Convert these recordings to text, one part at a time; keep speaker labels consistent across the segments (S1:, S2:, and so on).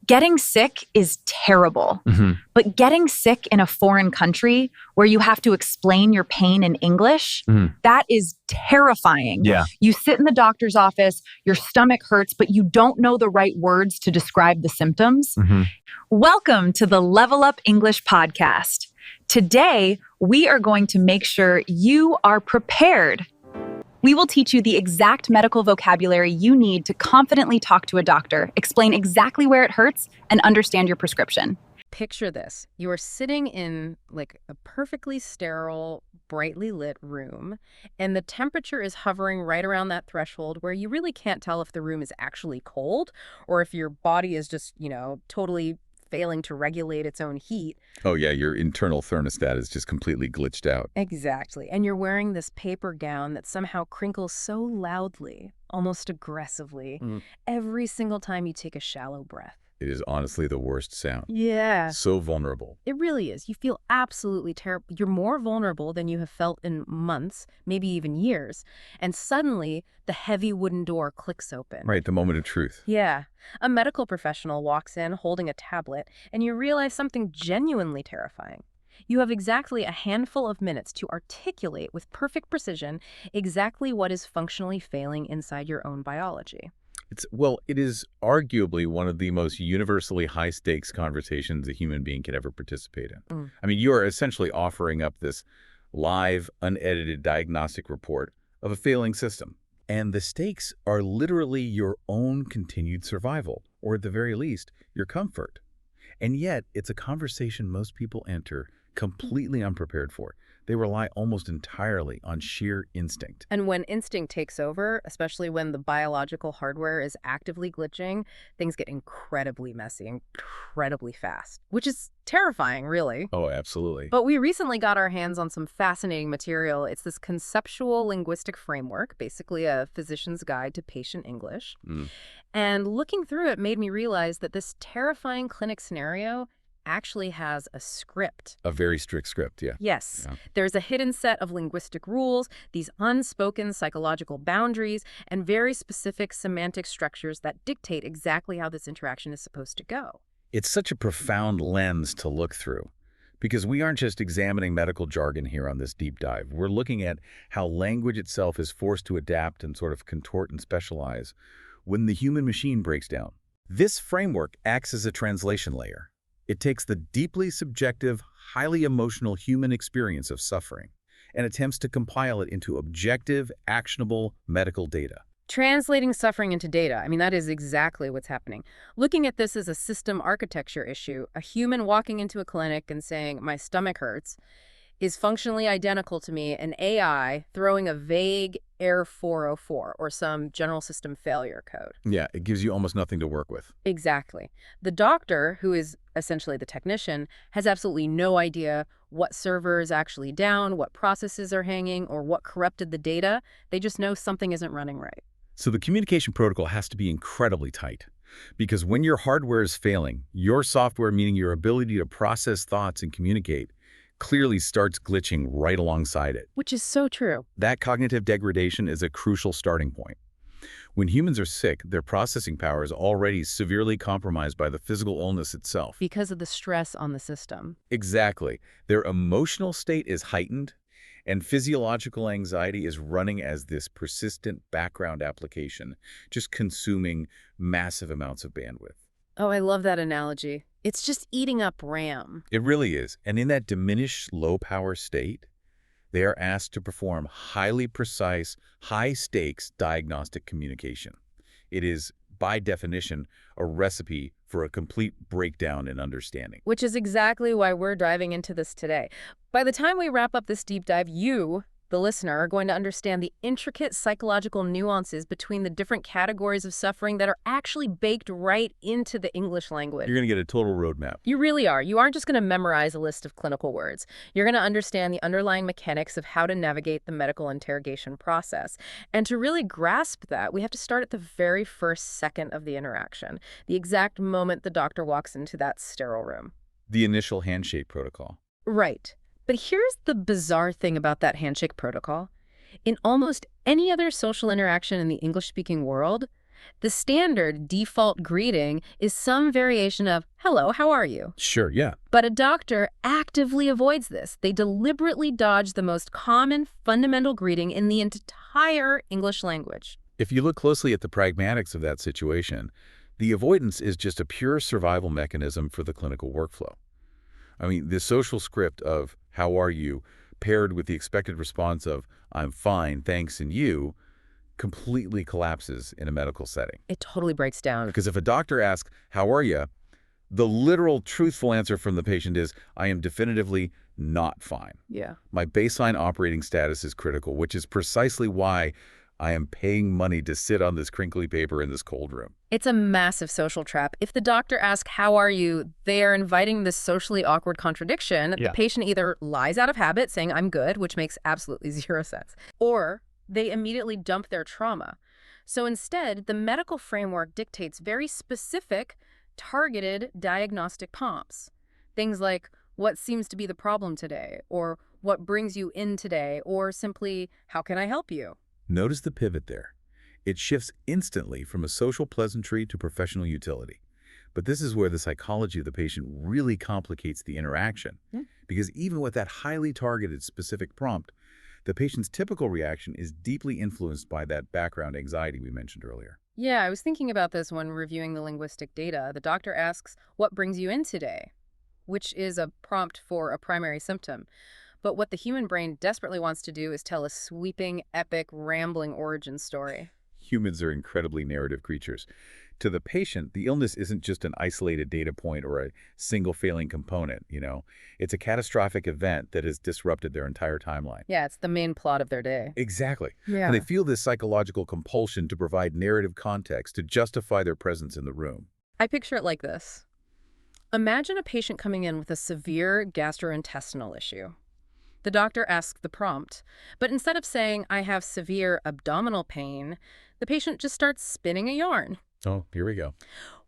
S1: Getting sick is terrible,
S2: Mm-hmm.
S1: but getting sick in a foreign country where you have to explain your pain in English, that is terrifying.
S2: Yeah.
S1: You sit in the doctor's office, your stomach hurts, but you don't know the right words to describe the symptoms. Welcome to the LevelUp English Podcast. Today, we are going to make sure you are prepared. We will teach you the exact medical vocabulary you need to confidently talk to a doctor, explain exactly where it hurts, and understand your prescription.
S3: Picture this. You are sitting in like a perfectly sterile, brightly lit room, and the temperature is hovering right around that threshold where you really can't tell if the room is actually cold or if your body is just, totally failing to regulate its own heat.
S2: Oh, yeah, your internal thermostat is just completely glitched out.
S3: Exactly. And you're wearing this paper gown that somehow crinkles so loudly, almost aggressively, every single time you take a shallow breath.
S2: It is honestly the worst sound.
S3: Yeah.
S2: So vulnerable.
S3: It really is. You feel absolutely terrible. You're more vulnerable than you have felt in months, maybe even years. And suddenly, the heavy wooden door clicks open.
S2: Right, the moment of truth.
S3: Yeah. A medical professional walks in holding a tablet, and you realize something genuinely terrifying. You have exactly a handful of minutes to articulate with perfect precision exactly what is functionally failing inside your own biology.
S2: It is arguably one of the most universally high-stakes conversations a human being can ever participate in. I mean, you are essentially offering up this live, unedited diagnostic report of a failing system. And the stakes are literally your own continued survival, or at the very least, your comfort. And yet, it's a conversation most people enter completely unprepared for. They rely almost entirely on sheer instinct.
S3: And when instinct takes over, especially when the biological hardware is actively glitching, things get incredibly messy, incredibly fast, which is terrifying, really.
S2: Oh, absolutely.
S3: But we recently got our hands on some fascinating material. It's this conceptual linguistic framework, basically a physician's guide to patient English. And looking through it made me realize that this terrifying clinic scenario actually has a script.
S2: A very strict script, yeah.
S3: Yes.
S2: Yeah.
S3: There's a hidden set of linguistic rules, these unspoken psychological boundaries, and very specific semantic structures that dictate exactly how this interaction is supposed to go.
S2: It's such a profound lens to look through, because we aren't just examining medical jargon here on this deep dive. We're looking at how language itself is forced to adapt and sort of contort and specialize when the human machine breaks down. This framework acts as a translation layer. It takes the deeply subjective, highly emotional human experience of suffering and attempts to compile it into objective, actionable medical data.
S3: Translating suffering into data, that is exactly what's happening. Looking at this as a system architecture issue, a human walking into a clinic and saying, "My stomach hurts," is functionally identical to me an AI throwing a vague error 404 or some general system failure code.
S2: Yeah, it gives you almost nothing to work with.
S3: Exactly. The doctor, who is essentially the technician, has absolutely no idea what server is actually down, what processes are hanging, or what corrupted the data. They just know something isn't running right.
S2: So the communication protocol has to be incredibly tight, because when your hardware is failing, your software, meaning your ability to process thoughts and communicate, clearly starts glitching right alongside it.
S3: Which is so true.
S2: That cognitive degradation is a crucial starting point. When humans are sick, their processing power is already severely compromised by the physical illness itself.
S3: Because of the stress on the system.
S2: Exactly. Their emotional state is heightened, and physiological anxiety is running as this persistent background application, just consuming massive amounts of bandwidth.
S3: Oh, I love that analogy. It's just eating up RAM.
S2: It really is. And in that diminished low-power state, they are asked to perform highly precise, high-stakes diagnostic communication. It is, by definition, a recipe for a complete breakdown in understanding.
S3: Which is exactly why we're diving into this today. By the time we wrap up this deep dive, you, the listener, are going to understand the intricate psychological nuances between the different categories of suffering that are actually baked right into the English language.
S2: You're going to get a total roadmap.
S3: You really are. You aren't just going to memorize a list of clinical words. You're going to understand the underlying mechanics of how to navigate the medical interrogation process. And to really grasp that, we have to start at the very first second of the interaction, the exact moment the doctor walks into that sterile room.
S2: The initial handshake protocol.
S3: Right. But here's the bizarre thing about that handshake protocol. In almost any other social interaction in the English-speaking world, The standard default greeting is some variation of, hello, how are you?
S2: Sure, yeah.
S3: But a doctor actively avoids this. They deliberately dodge the most common fundamental greeting in the entire English language.
S2: If you look closely at the pragmatics of that situation, the avoidance is just a pure survival mechanism for the clinical workflow. I mean, the social script of, how are you, paired with the expected response of, I'm fine, thanks, and you, completely collapses in a medical setting.
S3: It totally breaks down.
S2: Because if a doctor asks, how are you, the literal truthful answer from the patient is, I am definitively not fine.
S3: Yeah.
S2: My baseline operating status is critical, which is precisely why I am paying money to sit on this crinkly paper in this cold room.
S3: It's a massive social trap. If the doctor asks, how are you, they are inviting this socially awkward contradiction.
S2: Yeah.
S3: The patient either lies out of habit, saying, I'm good, which makes absolutely zero sense, or they immediately dump their trauma. So instead, the medical framework dictates very specific, targeted diagnostic prompts. Things like, what seems to be the problem today? Or what brings you in today? Or simply, how can I help you?
S2: Notice the pivot there. It shifts instantly from a social pleasantry to professional utility. But this is where the psychology of the patient really complicates the interaction. Because even with that highly targeted specific prompt, the patient's typical reaction is deeply influenced by that background anxiety we mentioned earlier.
S3: Yeah, I was thinking about this when reviewing the linguistic data. The doctor asks, what brings you in today? Which is a prompt for a primary symptom. But what the human brain desperately wants to do is tell a sweeping, epic, rambling origin story.
S2: Humans are incredibly narrative creatures. To the patient, the illness isn't just an isolated data point or a single failing component, It's a catastrophic event that has disrupted their entire timeline.
S3: Yeah, it's the main plot of their day.
S2: Exactly.
S3: Yeah.
S2: And they feel this psychological compulsion to provide narrative context to justify their presence in the room.
S3: I picture it like this. Imagine a patient coming in with a severe gastrointestinal issue. The doctor asks the prompt, but instead of saying, I have severe abdominal pain, the patient just starts spinning a yarn.
S2: Oh, here we go.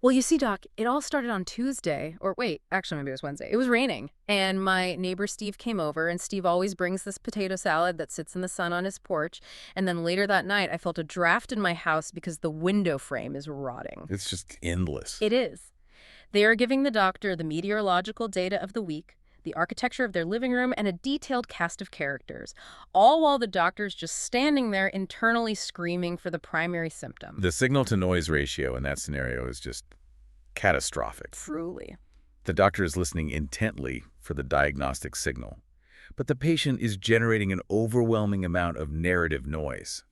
S3: Well, you see, Doc, it all started on Tuesday, or wait, actually maybe it was Wednesday. It was raining, and my neighbor Steve came over, and Steve always brings this potato salad that sits in the sun on his porch, and then later that night I felt a draft in my house because the window frame is rotting.
S2: It's just endless.
S3: It is. They are giving the doctor the meteorological data of the week, the architecture of their living room, and a detailed cast of characters, all while the doctor's just standing there internally screaming for the primary symptom.
S2: The signal-to-noise ratio in that scenario is just catastrophic.
S3: Truly.
S2: The doctor is listening intently for the diagnostic signal, but the patient is generating an overwhelming amount of narrative noise.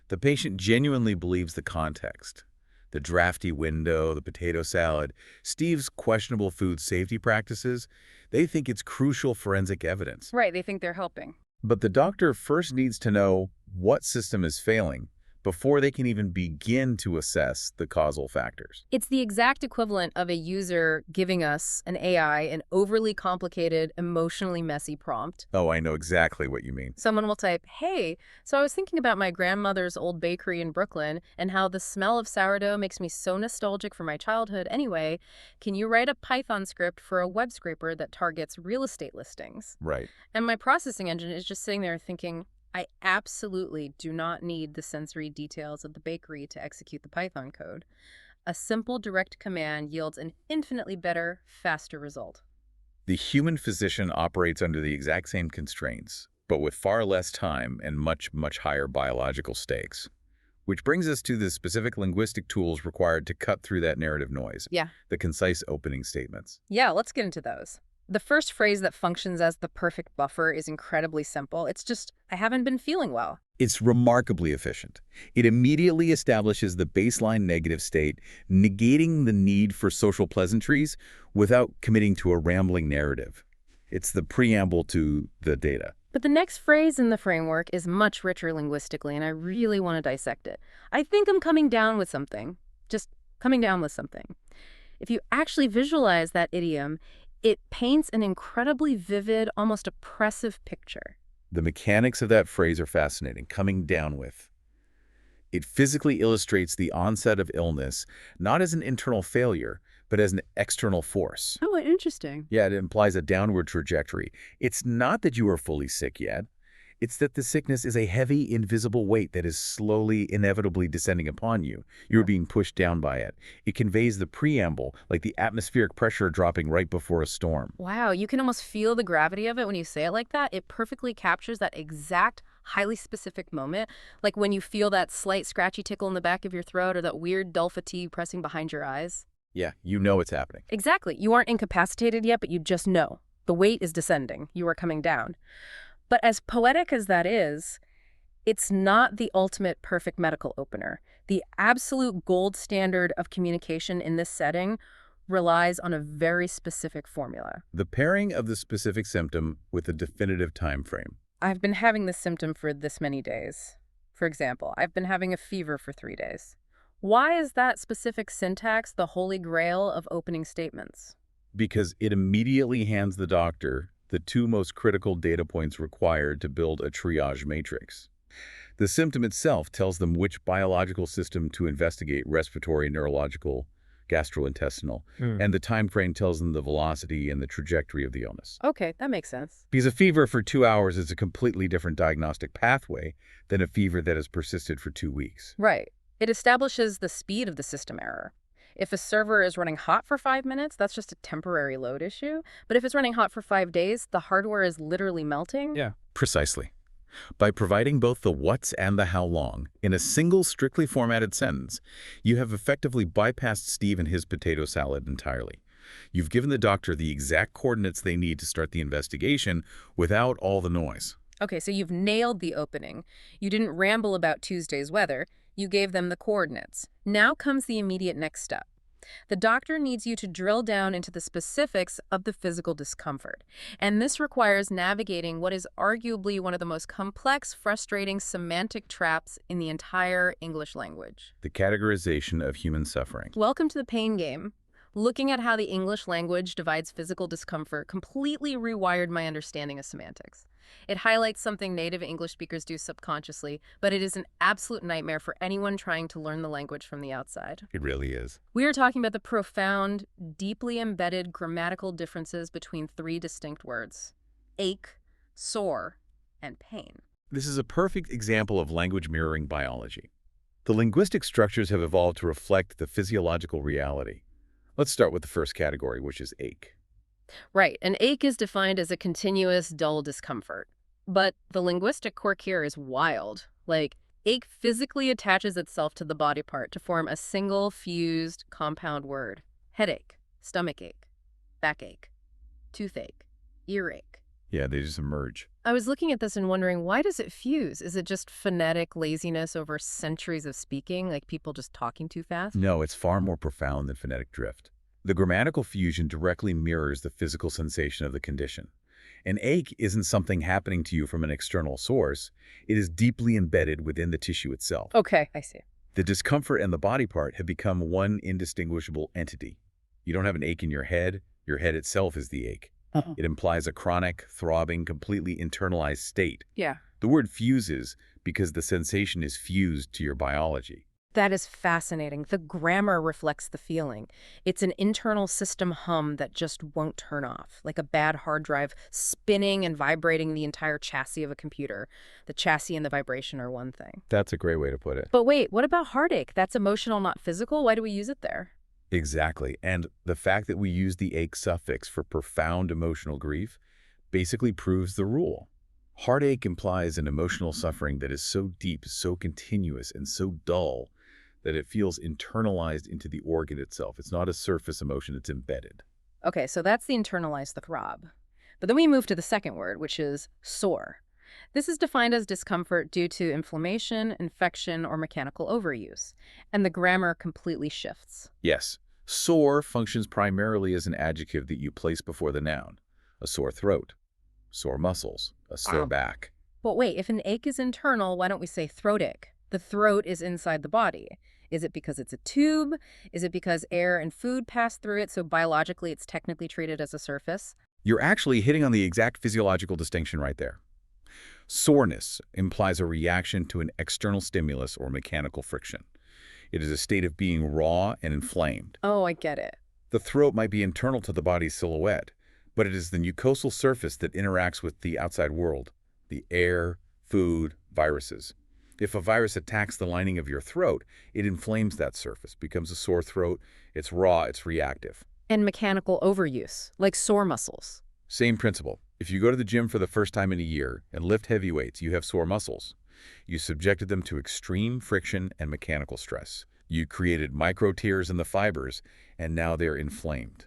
S2: The patient genuinely believes the context. The drafty window, the potato salad, Steve's questionable food safety practices, they think it's crucial forensic evidence.
S3: Right, they think they're helping.
S2: But the doctor first needs to know what system is failing before they can even begin to assess the causal factors.
S3: It's the exact equivalent of a user giving us, an AI, an overly complicated, emotionally messy prompt.
S2: Oh, I know exactly what you mean.
S3: Someone will type, hey, so I was thinking about my grandmother's old bakery in Brooklyn and how the smell of sourdough makes me so nostalgic for my childhood. Anyway, can you write a Python script for a web scraper that targets real estate listings?
S2: Right.
S3: And my processing engine is just sitting there thinking, I absolutely do not need the sensory details of the bakery to execute the Python code. A simple direct command yields an infinitely better, faster result.
S2: The human physician operates under the exact same constraints, but with far less time and much, much higher biological stakes. Which brings us to the specific linguistic tools required to cut through that narrative noise.
S3: Yeah.
S2: The concise opening statements.
S3: Yeah, let's get into those. The first phrase that functions as the perfect buffer is incredibly simple. It's just, I haven't been feeling well.
S2: It's remarkably efficient. It immediately establishes the baseline negative state, negating the need for social pleasantries without committing to a rambling narrative. It's the preamble to the data.
S3: But the next phrase in the framework is much richer linguistically, and I really want to dissect it. I think I'm coming down with something. Just coming down with something. If you actually visualize that idiom, it paints an incredibly vivid, almost oppressive picture.
S2: The mechanics of that phrase are fascinating. Coming down with. It physically illustrates the onset of illness, not as an internal failure, but as an external force.
S3: Oh, interesting.
S2: Yeah, it implies a downward trajectory. It's not that you are fully sick yet. It's that the sickness is a heavy, invisible weight that is slowly, inevitably descending upon you. You're being pushed down by it. It conveys the preamble, like the atmospheric pressure dropping right before a storm.
S3: Wow, you can almost feel the gravity of it when you say it like that. It perfectly captures that exact, highly specific moment, like when you feel that slight scratchy tickle in the back of your throat or that weird dull fatigue pressing behind your eyes.
S2: Yeah, you know it's happening.
S3: Exactly. You aren't incapacitated yet, but you just know. The weight is descending. You are coming down. But as poetic as that is, it's not the ultimate perfect medical opener. The absolute gold standard of communication in this setting relies on a very specific formula.
S2: The pairing of the specific symptom with a definitive time frame.
S3: I've been having this symptom for this many days. For example, I've been having a fever for 3 days. Why is that specific syntax the holy grail of opening statements?
S2: Because it immediately hands the doctor the two most critical data points required to build a triage matrix. The symptom itself tells them which biological system to investigate: respiratory, neurological, gastrointestinal, and the time frame tells them the velocity and the trajectory of the illness.
S3: Okay, that makes sense.
S2: Because a fever for 2 hours is a completely different diagnostic pathway than a fever that has persisted for 2 weeks.
S3: Right. It establishes the speed of the system error. If a server is running hot for 5 minutes, that's just a temporary load issue. But if it's running hot for 5 days, the hardware is literally melting.
S2: Yeah, precisely. By providing both the what's and the how long in a single, strictly formatted sentence, you have effectively bypassed Steve and his potato salad entirely. You've given the doctor the exact coordinates they need to start the investigation without all the noise.
S3: Okay, so you've nailed the opening. You didn't ramble about Tuesday's weather. You gave them the coordinates. Now comes the immediate next step. The doctor needs you to drill down into the specifics of the physical discomfort. And this requires navigating what is arguably one of the most complex, frustrating semantic traps in the entire English language.
S2: The categorization of human suffering.
S3: Welcome to the pain game. Looking at how the English language divides physical discomfort completely rewired my understanding of semantics. It highlights something native English speakers do subconsciously, but it is an absolute nightmare for anyone trying to learn the language from the outside.
S2: It really is.
S3: We are talking about the profound, deeply embedded grammatical differences between 3 distinct words: ache, sore, and pain.
S2: This is a perfect example of language mirroring biology. The linguistic structures have evolved to reflect the physiological reality. Let's start with the first category, which is ache.
S3: Right, an ache is defined as a continuous, dull discomfort. But the linguistic quirk here is wild. Like, ache physically attaches itself to the body part to form a single, fused, compound word. Headache, stomachache, backache, toothache, earache.
S2: Yeah, they just emerge.
S3: I was looking at this and wondering, why does it fuse? Is it just phonetic laziness over centuries of speaking, like people just talking too fast?
S2: No, it's far more profound than phonetic drift. The grammatical fusion directly mirrors the physical sensation of the condition. An ache isn't something happening to you from an external source. It is deeply embedded within the tissue itself.
S3: Okay, I see.
S2: The discomfort and the body part have become one indistinguishable entity. You don't have an ache in your head itself is the ache. It implies a chronic, throbbing, completely internalized state.
S3: Yeah.
S2: The word fuses because the sensation is fused to your biology.
S3: That is fascinating. The grammar reflects the feeling. It's an internal system hum that just won't turn off, like a bad hard drive spinning and vibrating the entire chassis of a computer. The chassis and the vibration are one thing.
S2: That's a great way to put it.
S3: But wait, what about heartache? That's emotional, not physical. Why do we use it there?
S2: Exactly. And the fact that we use the ache suffix for profound emotional grief basically proves the rule. Heartache implies an emotional suffering that is so deep, so continuous, and so dull that it feels internalized into the organ itself. It's not a surface emotion, it's embedded.
S3: Okay, so that's the internalized, the throb. But then we move to the second word, which is sore. This is defined as discomfort due to inflammation, infection, or mechanical overuse. And the grammar completely shifts.
S2: Yes, sore functions primarily as an adjective that you place before the noun. A sore throat, sore muscles, a sore back.
S3: But wait, if an ache is internal, why don't we say throat ache? The throat is inside the body. Is it because it's a tube? Is it because air and food pass through it, so biologically it's technically treated as a surface?
S2: You're actually hitting on the exact physiological distinction right there. Soreness implies a reaction to an external stimulus or mechanical friction. It is a state of being raw and inflamed.
S3: Oh, I get it.
S2: The throat might be internal to the body's silhouette, but it is the mucosal surface that interacts with the outside world, the air, food, viruses. If a virus attacks the lining of your throat, it inflames that surface, becomes a sore throat. It's raw, it's reactive.
S3: And mechanical overuse, like sore muscles.
S2: Same principle. If you go to the gym for the first time in a year and lift heavy weights, you have sore muscles. You subjected them to extreme friction and mechanical stress. You created micro tears in the fibers, and now they're inflamed.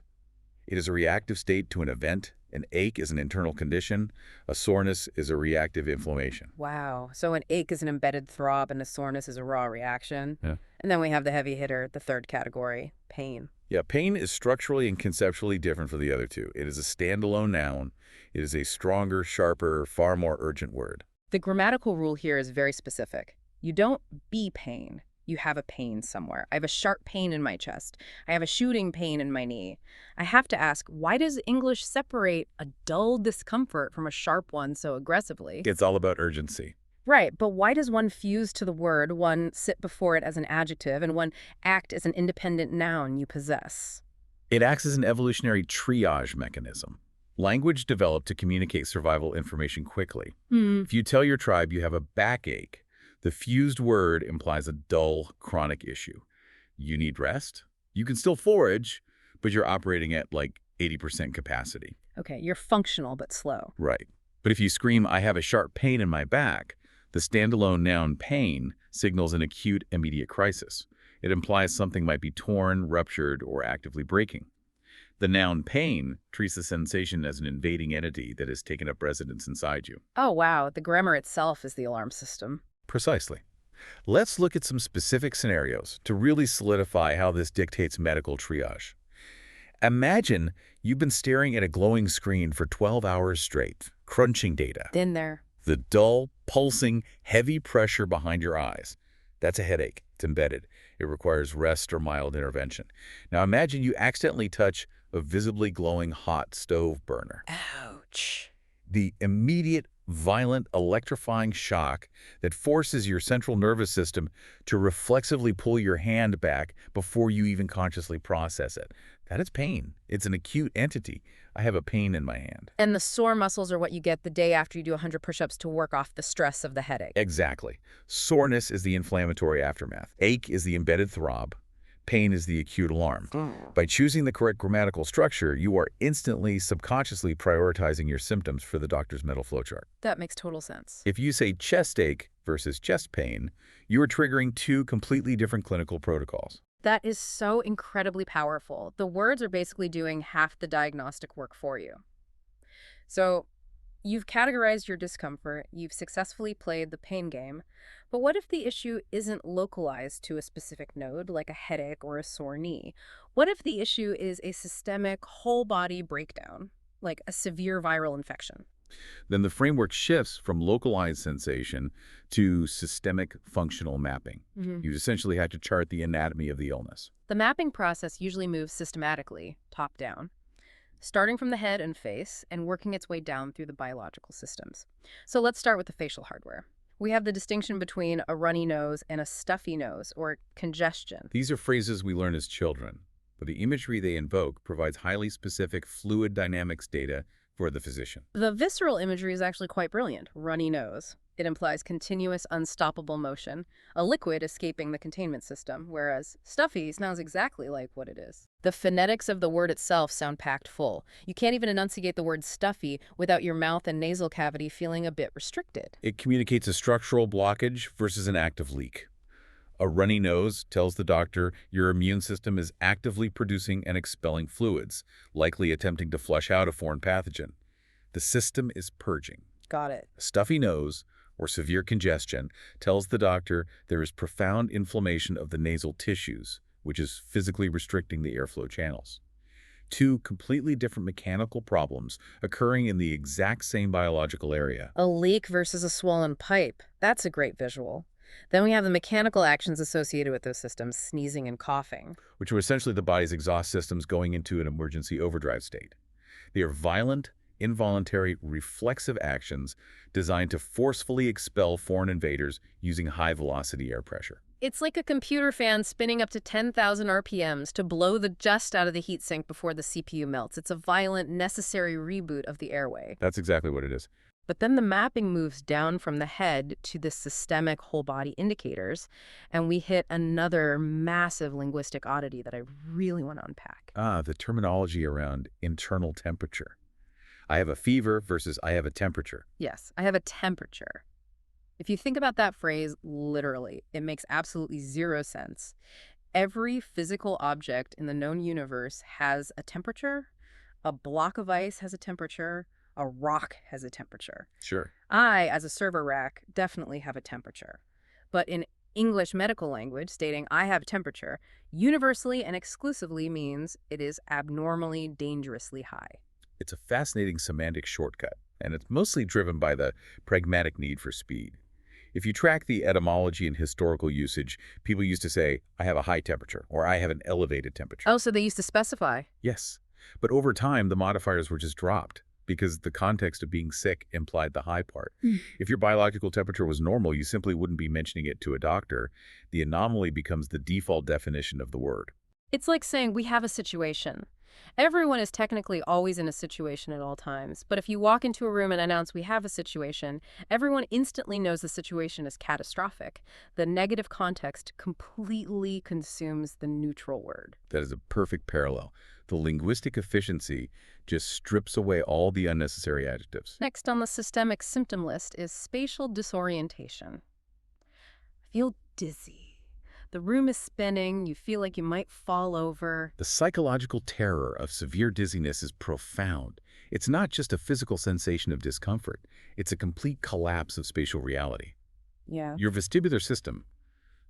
S2: It is a reactive state to an event. An ache is an internal condition. A soreness is a reactive inflammation.
S3: Wow. So an ache is an embedded throb and a soreness is a raw reaction.
S2: Yeah.
S3: And then we have the heavy hitter, the third category, pain.
S2: Yeah, pain is structurally and conceptually different from the other two. It is a standalone noun. It is a stronger, sharper, far more urgent word.
S3: The grammatical rule here is very specific. You don't be pain. You have a pain somewhere. I have a sharp pain in my chest. I have a shooting pain in my knee. I have to ask, why does English separate a dull discomfort from a sharp one so aggressively?
S2: It's all about urgency.
S3: Right, but why does one fuse to the word, one sit before it as an adjective, and one act as an independent noun you possess?
S2: It acts as an evolutionary triage mechanism. Language developed to communicate survival information quickly. If you tell your tribe you have a backache, the fused word implies a dull, chronic issue. You need rest. You can still forage, but you're operating at like 80% capacity.
S3: Okay, you're functional but slow.
S2: Right. But if you scream, I have a sharp pain in my back, the standalone noun pain signals an acute, immediate crisis. It implies something might be torn, ruptured, or actively breaking. The noun pain treats the sensation as an invading entity that has taken up residence inside you.
S3: Oh, wow. The grammar itself is the alarm system.
S2: Precisely. Let's look at some specific scenarios to really solidify how this dictates medical triage. Imagine you've been staring at a glowing screen for 12 hours straight, crunching data.
S3: Been there.
S2: The dull, pulsing, heavy pressure behind your eyes. That's a headache. It's embedded. It requires rest or mild intervention. Now imagine you accidentally touch a visibly glowing hot stove burner.
S3: Ouch.
S2: The immediate, violent, electrifying shock that forces your central nervous system to reflexively pull your hand back before you even consciously process it. That is pain. It's an acute entity. I have a pain in my hand.
S3: And the sore muscles are what you get the day after you do 100 push-ups to work off the stress of the headache.
S2: Exactly. Soreness is the inflammatory aftermath. Ache is the embedded throb. Pain is the acute alarm. By choosing the correct grammatical structure, you are instantly, subconsciously prioritizing your symptoms for the doctor's mental flowchart.
S3: That makes total sense.
S2: If you say chest ache versus chest pain, you are triggering two completely different clinical protocols.
S3: That is so incredibly powerful. The words are basically doing half the diagnostic work for you. So you've categorized your discomfort, you've successfully played the pain game, but what if the issue isn't localized to a specific node, like a headache or a sore knee? What if the issue is a systemic whole-body breakdown, like a severe viral infection?
S2: Then the framework shifts from localized sensation to systemic functional mapping. You essentially had to chart the anatomy of the illness.
S3: The mapping process usually moves systematically, top-down, starting from the head and face and working its way down through the biological systems. So let's start with the facial hardware. We have the distinction between a runny nose and a stuffy nose, or congestion.
S2: These are phrases we learn as children, but the imagery they invoke provides highly specific fluid dynamics data for the physician.
S3: The visceral imagery is actually quite brilliant. Runny nose. It implies continuous, unstoppable motion, a liquid escaping the containment system, whereas stuffy sounds exactly like what it is. The phonetics of the word itself sound packed full. You can't even enunciate the word stuffy without your mouth and nasal cavity feeling a bit restricted.
S2: It communicates a structural blockage versus an active leak. A runny nose tells the doctor your immune system is actively producing and expelling fluids, likely attempting to flush out a foreign pathogen. The system is purging.
S3: Got it.
S2: A stuffy nose, or severe congestion, tells the doctor there is profound inflammation of the nasal tissues, which is physically restricting the airflow channels. Two completely different mechanical problems occurring in the exact same biological area.
S3: A leak versus a swollen pipe. That's a great visual. Then we have the mechanical actions associated with those systems, sneezing and coughing.
S2: Which are essentially the body's exhaust systems going into an emergency overdrive state. They are violent, involuntary, reflexive actions designed to forcefully expel foreign invaders using high-velocity air pressure.
S3: It's like a computer fan spinning up to 10,000 RPMs to blow the dust out of the heatsink before the CPU melts. It's a violent, necessary reboot of the airway.
S2: That's exactly what it is.
S3: But then the mapping moves down from the head to the systemic whole body indicators, and we hit another massive linguistic oddity that I really want to unpack.
S2: The terminology around internal temperature. I have a fever versus I have a temperature.
S3: Yes, I have a temperature. If you think about that phrase literally, it makes absolutely zero sense. Every physical object in the known universe has a temperature. A block of ice has a temperature. A rock has a temperature.
S2: Sure.
S3: I, as a server rack, definitely have a temperature. But in English medical language, stating I have temperature universally and exclusively means it is abnormally, dangerously high.
S2: It's a fascinating semantic shortcut, and it's mostly driven by the pragmatic need for speed. If you track the etymology and historical usage, people used to say, I have a high temperature, or I have an elevated temperature.
S3: Oh, so they used to specify.
S2: Yes. But over time, the modifiers were just dropped because the context of being sick implied the high part. If your biological temperature was normal, you simply wouldn't be mentioning it to a doctor. The anomaly becomes the default definition of the word.
S3: It's like saying we have a situation. Everyone is technically always in a situation at all times, but if you walk into a room and announce we have a situation, everyone instantly knows the situation is catastrophic. The negative context completely consumes the neutral word.
S2: That is a perfect parallel. The linguistic efficiency just strips away all the unnecessary adjectives.
S3: Next on the systemic symptom list is spatial disorientation. I feel dizzy. The room is spinning, you feel like you might fall over.
S2: The psychological terror of severe dizziness is profound. It's not just a physical sensation of discomfort. It's a complete collapse of spatial reality.
S3: Yeah.
S2: Your vestibular system,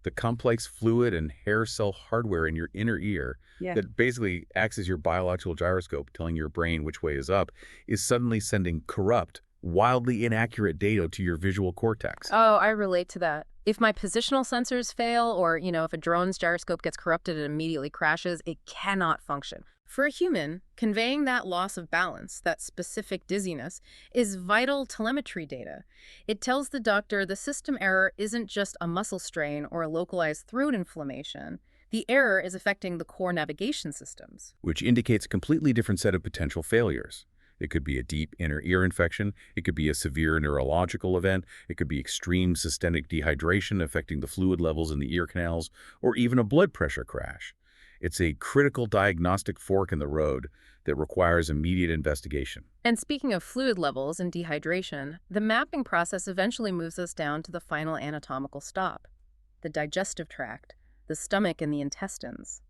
S2: the complex fluid and hair cell hardware in your inner ear that basically acts as your biological gyroscope telling your brain which way is up, is suddenly sending corrupt, wildly inaccurate data to your visual cortex.
S3: Oh, I relate to that. If my positional sensors fail or, if a drone's gyroscope gets corrupted and immediately crashes, it cannot function. For a human, conveying that loss of balance, that specific dizziness, is vital telemetry data. It tells the doctor the system error isn't just a muscle strain or a localized throat inflammation. The error is affecting the core navigation systems.
S2: Which indicates a completely different set of potential failures. It could be a deep inner ear infection. It could be a severe neurological event. It could be extreme systemic dehydration affecting the fluid levels in the ear canals, or even a blood pressure crash. It's a critical diagnostic fork in the road that requires immediate investigation.
S3: And speaking of fluid levels and dehydration, the mapping process eventually moves us down to the final anatomical stop, the digestive tract, the stomach and the intestines,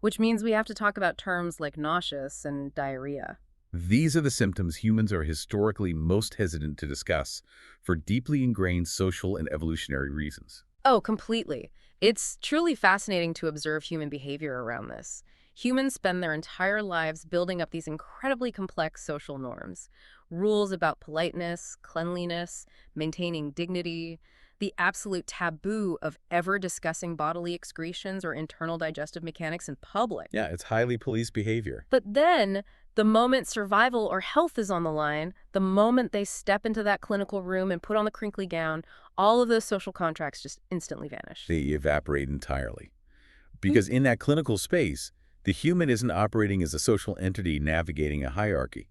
S3: which means we have to talk about terms like nauseous and diarrhea.
S2: These are the symptoms humans are historically most hesitant to discuss for deeply ingrained social and evolutionary reasons.
S3: Oh, completely. It's truly fascinating to observe human behavior around this. Humans spend their entire lives building up these incredibly complex social norms. Rules about politeness, cleanliness, maintaining dignity, the absolute taboo of ever discussing bodily excretions or internal digestive mechanics in public.
S2: Yeah, it's highly policed behavior.
S3: But then, the moment survival or health is on the line, the moment they step into that clinical room and put on the crinkly gown, all of those social contracts just instantly vanish.
S2: They evaporate entirely. Because in that clinical space, the human isn't operating as a social entity navigating a hierarchy.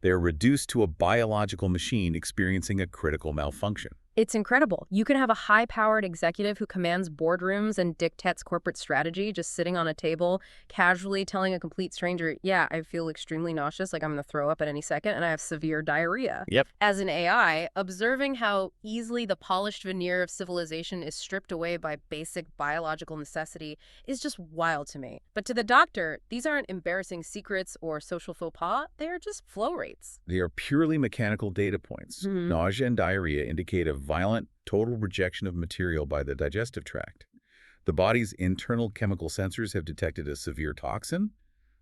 S2: They are reduced to a biological machine experiencing a critical malfunction.
S3: It's incredible. You can have a high-powered executive who commands boardrooms and dictates corporate strategy just sitting on a table, casually telling a complete stranger, yeah, I feel extremely nauseous, like I'm going to throw up at any second, and I have severe diarrhea.
S2: Yep.
S3: As an AI, observing how easily the polished veneer of civilization is stripped away by basic biological necessity is just wild to me. But to the doctor, these aren't embarrassing secrets or social faux pas. They are just flow rates.
S2: They are purely mechanical data points. Nausea and diarrhea indicate a violent, total rejection of material by the digestive tract. The body's internal chemical sensors have detected a severe toxin,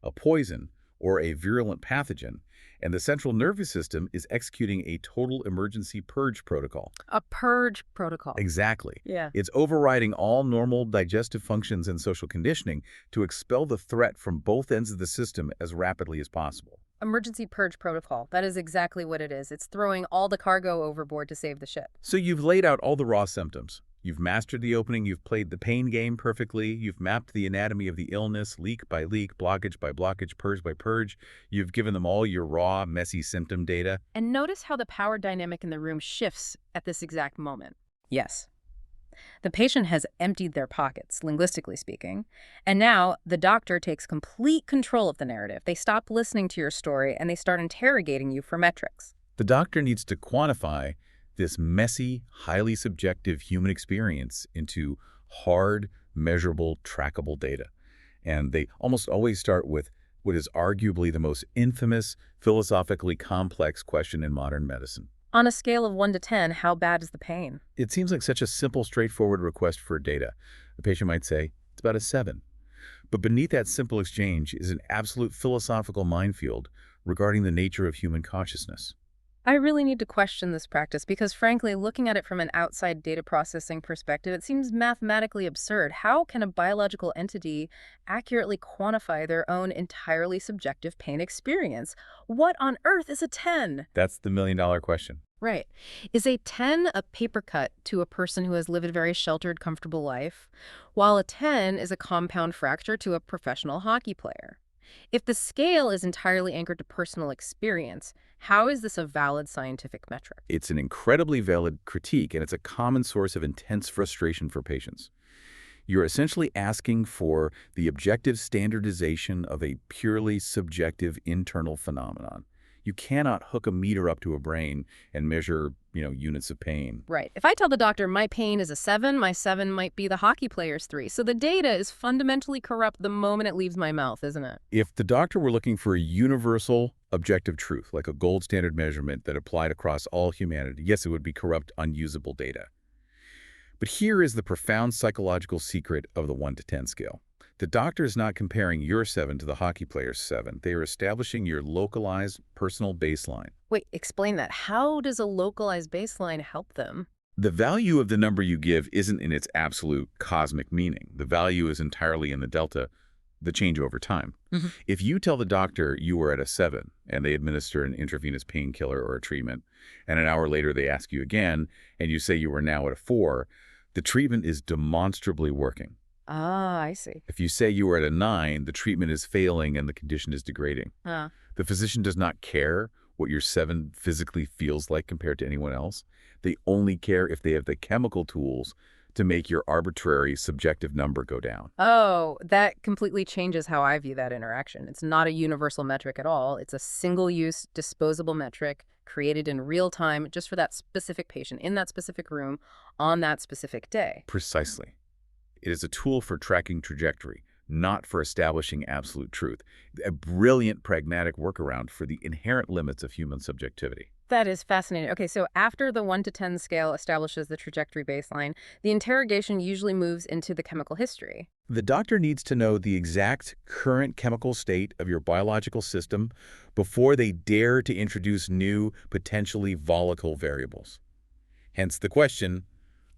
S2: a poison, or a virulent pathogen, and the central nervous system is executing a total emergency purge protocol.
S3: A purge protocol.
S2: Exactly.
S3: Yeah.
S2: It's overriding all normal digestive functions and social conditioning to expel the threat from both ends of the system as rapidly as possible.
S3: Emergency purge protocol. That is exactly what it is. It's throwing all the cargo overboard to save the ship.
S2: So you've laid out all the raw symptoms. You've mastered the opening, you've played the pain game perfectly, you've mapped the anatomy of the illness, leak by leak, blockage by blockage, purge by purge. You've given them all your raw, messy symptom data.
S3: And notice how the power dynamic in the room shifts at this exact moment. Yes. The patient has emptied their pockets, linguistically speaking, and now the doctor takes complete control of the narrative. They stop listening to your story and they start interrogating you for metrics.
S2: The doctor needs to quantify this messy, highly subjective human experience into hard, measurable, trackable data. And they almost always start with what is arguably the most infamous, philosophically complex question in modern medicine.
S3: On a scale of 1 to 10, how bad is the pain?
S2: It seems like such a simple, straightforward request for data. The patient might say, it's about a 7. But beneath that simple exchange is an absolute philosophical minefield regarding the nature of human consciousness.
S3: I really need to question this practice because, frankly, looking at it from an outside data processing perspective, it seems mathematically absurd. How can a biological entity accurately quantify their own entirely subjective pain experience? What on earth is a 10?
S2: That's the million-dollar question.
S3: Right. Is a 10 a paper cut to a person who has lived a very sheltered, comfortable life, while a 10 is a compound fracture to a professional hockey player? If the scale is entirely anchored to personal experience, how is this a valid scientific metric?
S2: It's an incredibly valid critique, and it's a common source of intense frustration for patients. You're essentially asking for the objective standardization of a purely subjective internal phenomenon. You cannot hook a meter up to a brain and measure, units of pain.
S3: Right. If I tell the doctor my pain is a 7, my 7 might be the hockey player's 3. So the data is fundamentally corrupt the moment it leaves my mouth, isn't it?
S2: If the doctor were looking for a universal objective truth, like a gold standard measurement that applied across all humanity, yes, it would be corrupt, unusable data. But here is the profound psychological secret of the 1 to 10 scale. The doctor is not comparing your 7 to the hockey player's 7. They are establishing your localized personal baseline.
S3: Wait, explain that. How does a localized baseline help them?
S2: The value of the number you give isn't in its absolute cosmic meaning. The value is entirely in the delta, the change over time. If you tell the doctor you were at a 7 and they administer an intravenous painkiller or a treatment, and an hour later they ask you again and you say you were now at a 4, the treatment is demonstrably working.
S3: Ah, I see.
S2: If you say you were at a 9, the treatment is failing and the condition is degrading. The physician does not care what your 7 physically feels like compared to anyone else. They only care if they have the chemical tools to make your arbitrary subjective number go down.
S3: Oh, that completely changes how I view that interaction. It's not a universal metric at all. It's a single-use, disposable metric created in real time just for that specific patient, in that specific room, on that specific day.
S2: Precisely. It is a tool for tracking trajectory, not for establishing absolute truth. A brilliant pragmatic workaround for the inherent limits of human subjectivity.
S3: That is fascinating. Okay, so after the 1 to 10 scale establishes the trajectory baseline, the interrogation usually moves into the chemical history.
S2: The doctor needs to know the exact current chemical state of your biological system before they dare to introduce new, potentially volatile variables. Hence the question,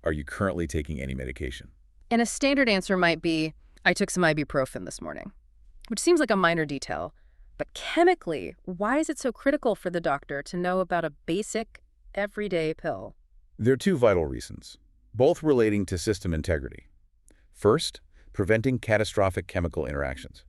S2: are you currently taking any medication?
S3: And a standard answer might be, I took some ibuprofen this morning, which seems like a minor detail. But chemically, why is it so critical for the doctor to know about a basic, everyday pill?
S2: There are 2 vital reasons, both relating to system integrity. First, preventing catastrophic chemical interactions.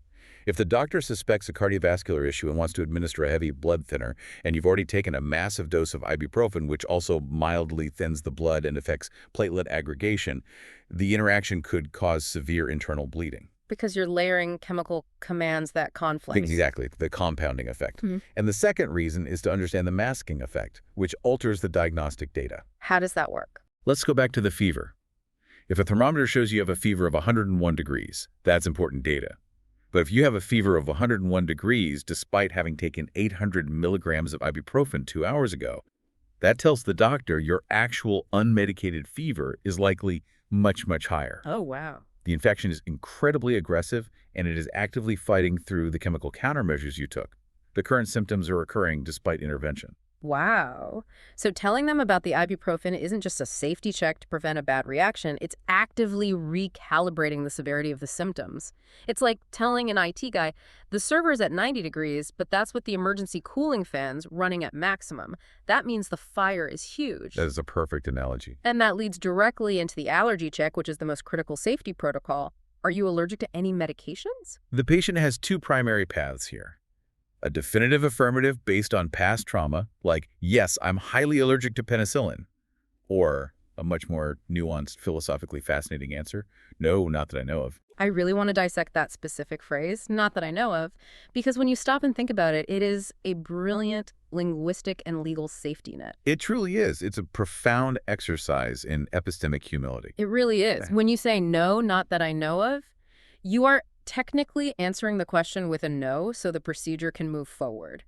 S2: If the doctor suspects a cardiovascular issue and wants to administer a heavy blood thinner, and you've already taken a massive dose of ibuprofen, which also mildly thins the blood and affects platelet aggregation, the interaction could cause severe internal bleeding.
S3: Because you're layering chemical commands that conflict.
S2: Exactly, the compounding effect. And the second reason is to understand the masking effect, which alters the diagnostic data.
S3: How does that work?
S2: Let's go back to the fever. If a thermometer shows you have a fever of 101 degrees, that's important data. But if you have a fever of 101 degrees despite having taken 800 milligrams of ibuprofen 2 hours ago, that tells the doctor your actual unmedicated fever is likely much, much higher.
S3: Oh, wow.
S2: The infection is incredibly aggressive, and it is actively fighting through the chemical countermeasures you took. The current symptoms are occurring despite intervention.
S3: Wow. So telling them about the ibuprofen isn't just a safety check to prevent a bad reaction, it's actively recalibrating the severity of the symptoms. It's like telling an IT guy, the server's at 90 degrees, but that's with the emergency cooling fans running at maximum. That means the fire is huge.
S2: That is a perfect analogy.
S3: And that leads directly into the allergy check, which is the most critical safety protocol. Are you allergic to any medications?
S2: The patient has two primary paths here. A definitive affirmative based on past trauma, like, yes, I'm highly allergic to penicillin. Or a much more nuanced, philosophically fascinating answer, no, not that I know of.
S3: I really want to dissect that specific phrase, not that I know of, because when you stop and think about it, it is a brilliant linguistic and legal safety net.
S2: It truly is. It's a profound exercise in epistemic humility.
S3: It really is. When you say no, not that I know of, you are technically answering the question with a no so the procedure can move forward.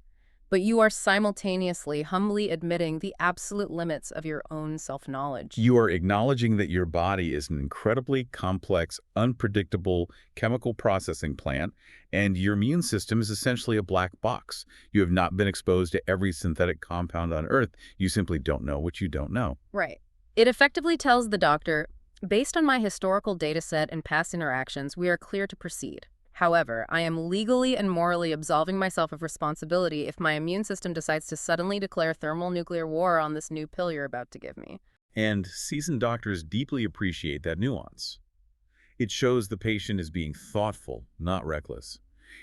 S3: But you are simultaneously humbly admitting the absolute limits of your own self-knowledge.
S2: You are acknowledging that your body is an incredibly complex, unpredictable chemical processing plant, and your immune system is essentially a black box. You have not been exposed to every synthetic compound on Earth. You simply don't know what you don't know.
S3: Right. It effectively tells the doctor, based on my historical data set and past interactions, we are clear to proceed. However, I am legally and morally absolving myself of responsibility if my immune system decides to suddenly declare thermonuclear war on this new pill you're about to give me.
S2: And seasoned doctors deeply appreciate that nuance. It shows the patient is being thoughtful, not reckless.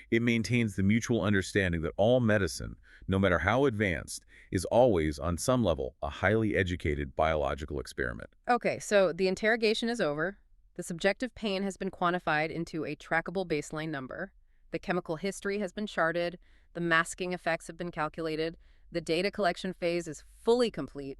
S2: It maintains the mutual understanding that all medicine, no matter how advanced, is always, on some level, a highly educated biological experiment.
S3: Okay, so the interrogation is over. The subjective pain has been quantified into a trackable baseline number. The chemical history has been charted. The masking effects have been calculated. The data collection phase is fully complete.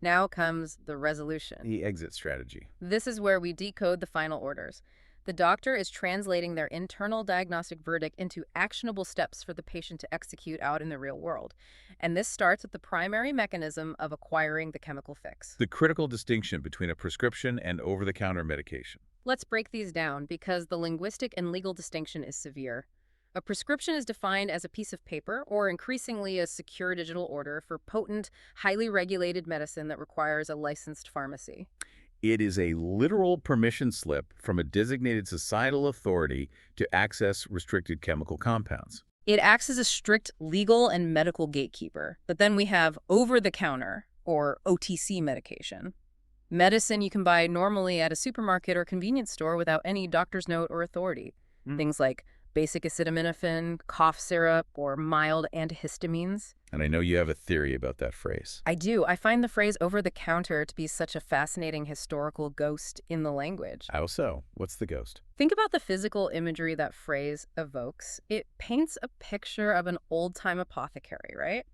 S3: Now comes the resolution.
S2: The exit strategy.
S3: This is where we decode the final orders. The doctor is translating their internal diagnostic verdict into actionable steps for the patient to execute out in the real world. And this starts with the primary mechanism of acquiring the chemical fix.
S2: The critical distinction between a prescription and over-the-counter medication.
S3: Let's break these down because the linguistic and legal distinction is severe. A prescription is defined as a piece of paper, or increasingly a secure digital order for potent, highly regulated medicine that requires a licensed pharmacy.
S2: It is a literal permission slip from a designated societal authority to access restricted chemical compounds.
S3: It acts as a strict legal and medical gatekeeper. But then we have over-the-counter, or OTC medication. Medicine you can buy normally at a supermarket or convenience store without any doctor's note or authority. Things like basic acetaminophen, cough syrup, or mild antihistamines.
S2: And I know you have a theory about that phrase.
S3: I do. I find the phrase over-the-counter to be such a fascinating historical ghost in the language.
S2: How so? What's the ghost?
S3: Think about the physical imagery that phrase evokes. It paints a picture of an old-time apothecary, right?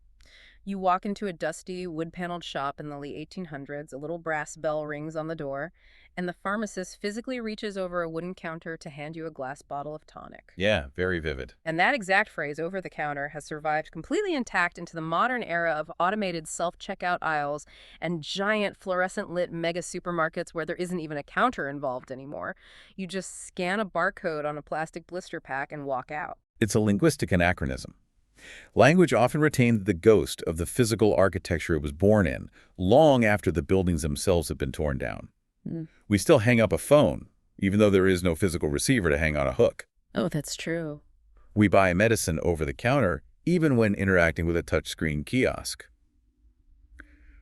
S3: You walk into a dusty, wood-paneled shop in the late 1800s, a little brass bell rings on the door, and the pharmacist physically reaches over a wooden counter to hand you a glass bottle of tonic.
S2: Yeah, very vivid.
S3: And that exact phrase, over the counter, has survived completely intact into the modern era of automated self-checkout aisles and giant fluorescent-lit mega supermarkets where there isn't even a counter involved anymore. You just scan a barcode on a plastic blister pack and walk out.
S2: It's a linguistic anachronism. Language often retained the ghost of the physical architecture it was born in, long after the buildings themselves have been torn down. We still hang up a phone, even though there is no physical receiver to hang on a hook.
S3: Oh, that's true.
S2: We buy medicine over the counter, even when interacting with a touchscreen kiosk.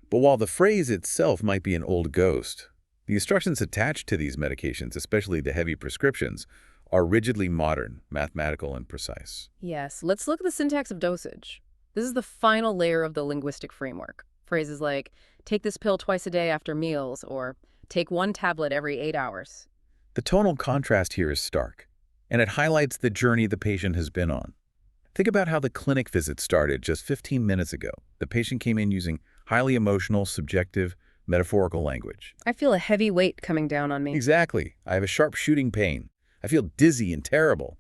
S2: But while the phrase itself might be an old ghost, the instructions attached to these medications, especially the heavy prescriptions, are rigidly modern, mathematical, and precise.
S3: Yes, let's look at the syntax of dosage. This is the final layer of the linguistic framework. Phrases like, take this pill twice a day after meals, or take one tablet every 8 hours.
S2: The tonal contrast here is stark, and it highlights the journey the patient has been on. Think about how the clinic visit started just 15 minutes ago. The patient came in using highly emotional, subjective, metaphorical language.
S3: I feel a heavy weight coming down on me.
S2: Exactly. I have a sharp shooting pain. I feel dizzy and terrible.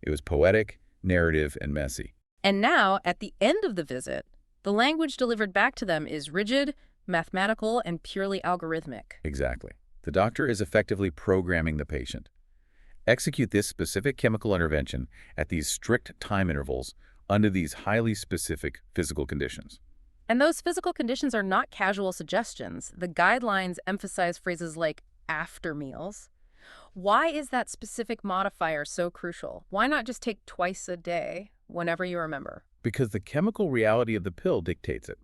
S2: It was poetic, narrative, and messy.
S3: And now, at the end of the visit, the language delivered back to them is rigid, mathematical, and purely algorithmic.
S2: Exactly. The doctor is effectively programming the patient. Execute this specific chemical intervention at these strict time intervals under these highly specific physical conditions.
S3: And those physical conditions are not casual suggestions. The guidelines emphasize phrases like after meals. Why is that specific modifier so crucial? Why not just take twice a day whenever you remember?
S2: Because the chemical reality of the pill dictates it.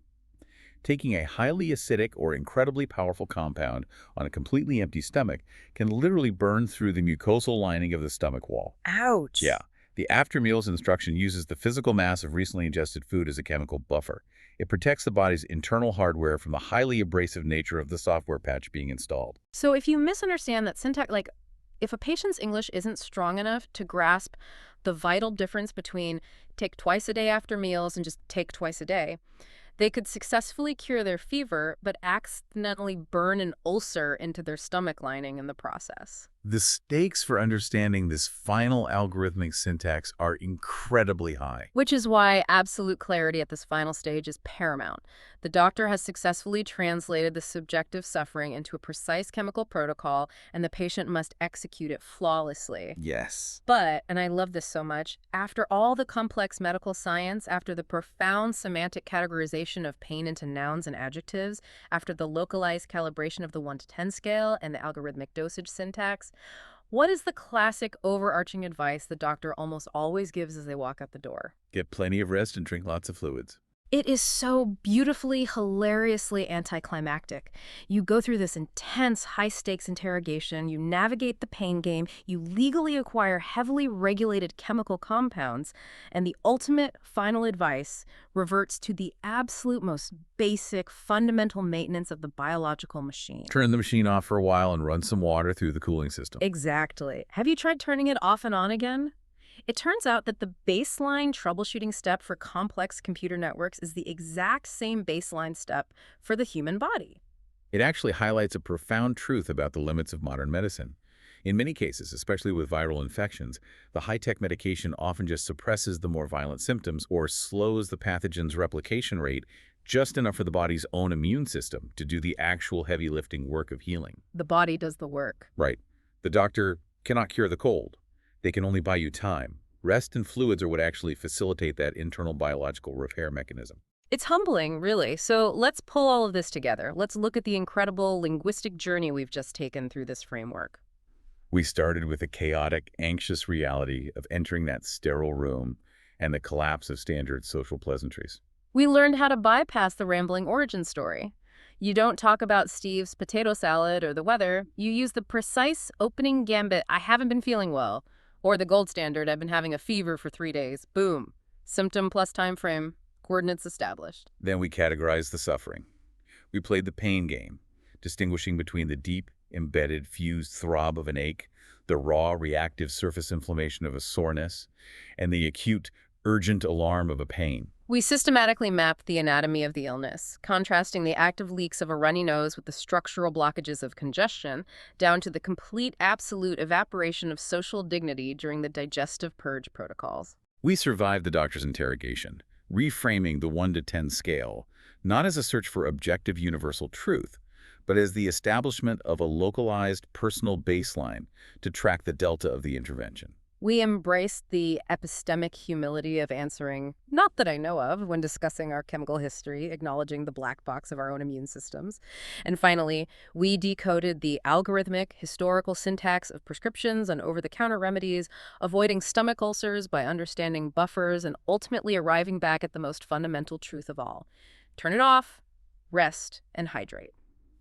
S2: Taking a highly acidic or incredibly powerful compound on a completely empty stomach can literally burn through the mucosal lining of the stomach wall.
S3: Ouch.
S2: Yeah. The after meals instruction uses the physical mass of recently ingested food as a chemical buffer. It protects the body's internal hardware from the highly abrasive nature of the software patch being installed.
S3: So if you misunderstand that syntax, like if a patient's English isn't strong enough to grasp the vital difference between take twice a day after meals and just take twice a day, they could successfully cure their fever, but accidentally burn an ulcer into their stomach lining in the process.
S2: The stakes for understanding this final algorithmic syntax are incredibly high.
S3: Which is why absolute clarity at this final stage is paramount. The doctor has successfully translated the subjective suffering into a precise chemical protocol, and the patient must execute it flawlessly.
S2: Yes.
S3: But, and I love this so much, after all the complex medical science, after the profound semantic categorization of pain into nouns and adjectives, after the localized calibration of the 1 to 10 scale and the algorithmic dosage syntax, what is the classic overarching advice the doctor almost always gives as they walk out the door?
S2: Get plenty of rest and drink lots of fluids.
S3: It is so beautifully, hilariously anticlimactic. You go through this intense, high-stakes interrogation, you navigate the pain game, you legally acquire heavily regulated chemical compounds, and the ultimate final advice reverts to the absolute most basic, fundamental maintenance of the biological machine.
S2: Turn the machine off for a while and run some water through the cooling system.
S3: Exactly. Have you tried turning it off and on again? It turns out that the baseline troubleshooting step for complex computer networks is the exact same baseline step for the human body.
S2: It actually highlights a profound truth about the limits of modern medicine. In many cases, especially with viral infections, the high-tech medication often just suppresses the more violent symptoms or slows the pathogen's replication rate just enough for the body's own immune system to do the actual heavy lifting work of healing.
S3: The body does the work.
S2: Right. The doctor cannot cure the cold. They can only buy you time. Rest and fluids are what actually facilitate that internal biological repair mechanism.
S3: It's humbling, really. So let's pull all of this together. Let's look at the incredible linguistic journey we've just taken through this framework.
S2: We started with the chaotic, anxious reality of entering that sterile room and the collapse of standard social pleasantries.
S3: We learned how to bypass the rambling origin story. You don't talk about Steve's potato salad or the weather. You use the precise opening gambit, I haven't been feeling well, or the gold standard, I've been having a fever for 3 days. Boom. Symptom plus time frame. Coordinates established.
S2: Then we categorized the suffering. We played the pain game, distinguishing between the deep, embedded, fused throb of an ache, the raw, reactive surface inflammation of a soreness, and the acute, urgent alarm of a pain.
S3: We systematically mapped the anatomy of the illness, contrasting the active leaks of a runny nose with the structural blockages of congestion, down to the complete absolute evaporation of social dignity during the digestive purge protocols.
S2: We survived the doctor's interrogation, reframing the 1 to 10 scale, not as a search for objective universal truth, but as the establishment of a localized personal baseline to track the delta of the intervention.
S3: We embraced the epistemic humility of answering, not that I know of, when discussing our chemical history, acknowledging the black box of our own immune systems. And finally, we decoded the algorithmic, historical syntax of prescriptions and over-the-counter remedies, avoiding stomach ulcers by understanding buffers, and ultimately arriving back at the most fundamental truth of all. Turn it off, rest, and hydrate.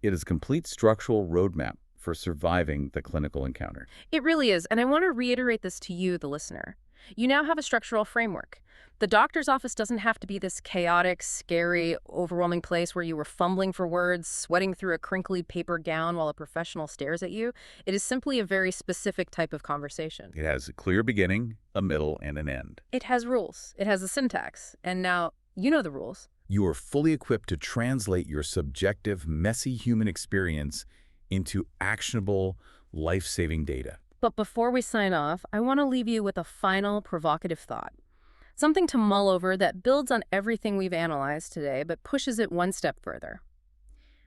S2: It is a complete structural roadmap for surviving the clinical encounter.
S3: It really is, and I want to reiterate this to you, the listener. You now have a structural framework. The doctor's office doesn't have to be this chaotic, scary, overwhelming place where you were fumbling for words, sweating through a crinkly paper gown while a professional stares at you. It is simply a very specific type of conversation.
S2: It has a clear beginning, a middle, and an end.
S3: It has rules. It has a syntax. And now, you know the rules.
S2: You are fully equipped to translate your subjective, messy human experience into actionable, life-saving data.
S3: But before we sign off, I want to leave you with a final provocative thought. Something to mull over that builds on everything we've analyzed today, but pushes it one step further.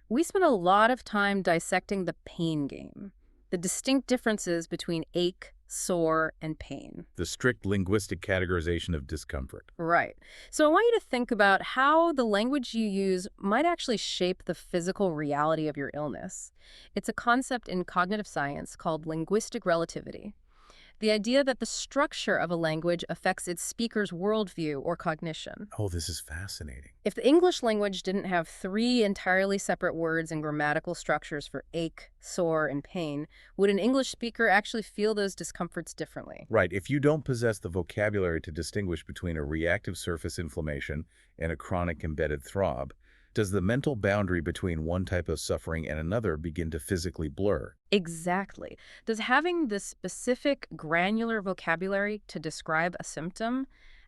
S3: We spent a lot of time dissecting the pain game, the distinct differences between ache, sore, and pain.
S2: The strict linguistic categorization of discomfort.
S3: Right. So I want you to think about how the language you use might actually shape the physical reality of your illness. It's a concept in cognitive science called linguistic relativity. The idea that the structure of a language affects its speaker's worldview or cognition.
S2: Oh, this is fascinating.
S3: If the English language didn't have 3 entirely separate words and grammatical structures for ache, sore, and pain, would an English speaker actually feel those discomforts differently?
S2: Right. If you don't possess the vocabulary to distinguish between a reactive surface inflammation and a chronic embedded throb, does the mental boundary between one type of suffering and another begin to physically blur?
S3: Exactly. Does having this specific granular vocabulary to describe a symptom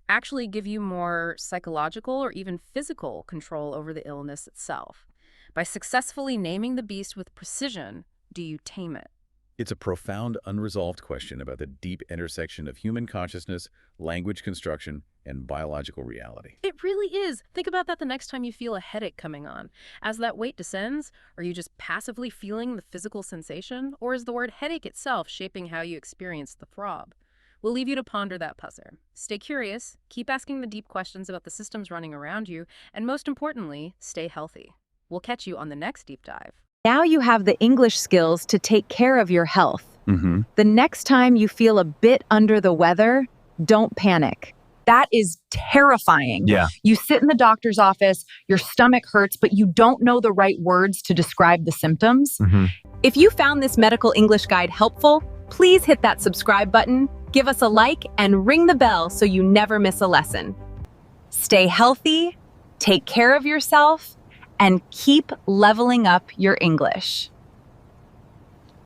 S3: actually give you more psychological or even physical control over the illness itself? By successfully naming the beast with precision, do you tame it?
S2: It's a profound, unresolved question about the deep intersection of human consciousness, language construction, and biological reality.
S3: It really is. Think about that the next time you feel a headache coming on. As that weight descends, are you just passively feeling the physical sensation, or is the word headache itself shaping how you experience the throb? We'll leave you to ponder that puzzle. Stay curious, keep asking the deep questions about the systems running around you, and most importantly, stay healthy. We'll catch you on the next deep dive.
S1: Now you have the English skills to take care of your health.
S2: Mm-hmm.
S1: The next time you feel a bit under the weather, don't panic. That is terrifying.
S2: Yeah.
S1: You sit in the doctor's office, your stomach hurts, but you don't know the right words to describe the symptoms.
S2: Mm-hmm.
S1: If you found this medical English guide helpful, please hit that subscribe button, give us a like, and ring the bell so you never miss a lesson. Stay healthy, take care of yourself, and keep leveling up your English.